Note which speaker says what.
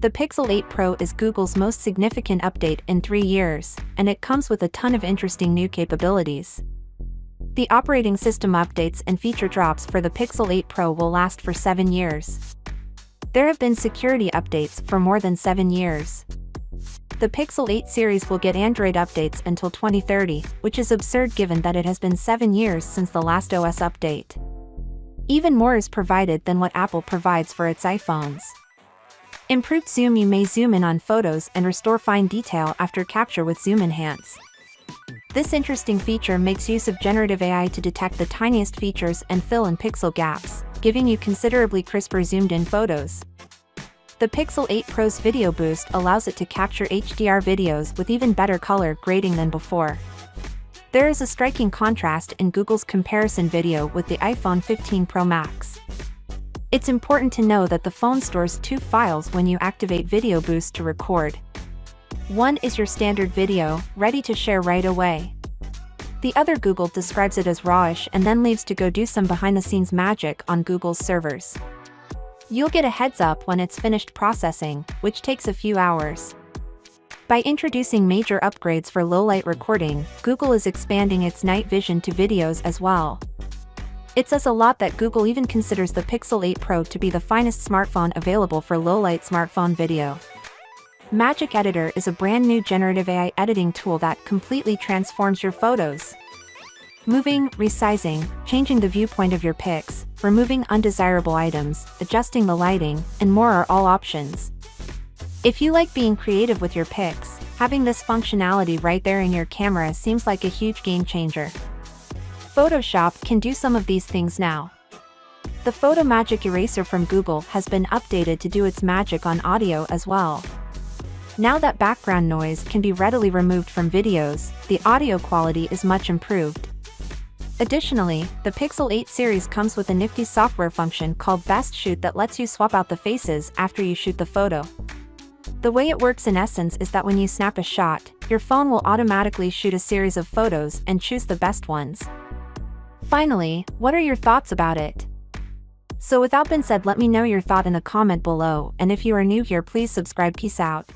Speaker 1: The Pixel 8 Pro is Google's most significant update in 3 years, and it comes with a ton of interesting new capabilities. The operating system updates and feature drops for the Pixel 8 Pro will last for 7 years. There have been security updates for more than 7 years. The Pixel 8 series will get Android updates until 2030, which is absurd given that it has been 7 years since the last OS update. Even more is provided than what Apple provides for its iPhones. Improved zoom: you may zoom in on photos and restore fine detail after capture with Zoom Enhance. This interesting feature makes use of generative AI to detect the tiniest features and fill in pixel gaps, giving you considerably crisper zoomed-in photos. The Pixel 8 Pro's Video Boost allows it to capture HDR videos with even better color grading than before. There is a striking contrast in Google's comparison video with the iPhone 15 Pro Max. It's important to know that the phone stores 2 files when you activate Video Boost to record. One is your standard video, ready to share right away. The other Google describes it as rawish and then leaves to go do some behind-the-scenes magic on Google's servers. You'll get a heads up when it's finished processing, which takes a few hours. By introducing major upgrades for low-light recording, Google is expanding its night vision to videos as well. It says a lot that Google even considers the Pixel 8 Pro to be the finest smartphone available for low-light smartphone video. Magic Editor is a brand new generative AI editing tool that completely transforms your photos. Moving, resizing, changing the viewpoint of your pics, removing undesirable items, adjusting the lighting, and more are all options. If you like being creative with your pics, having this functionality right there in your camera seems like a huge game changer. Photoshop can do some of these things now. The Photo Magic Eraser from Google has been updated to do its magic on audio as well. Now that background noise can be readily removed from videos, the audio quality is much improved. Additionally, the Pixel 8 series comes with a nifty software function called Best Shoot that lets you swap out the faces after you shoot the photo. The way it works in essence is that when you snap a shot, your phone will automatically shoot a series of photos and choose the best ones. Finally, what are your thoughts about it? So without being said, let me know your thought in the comment below, and if you are new here, please subscribe. Peace out.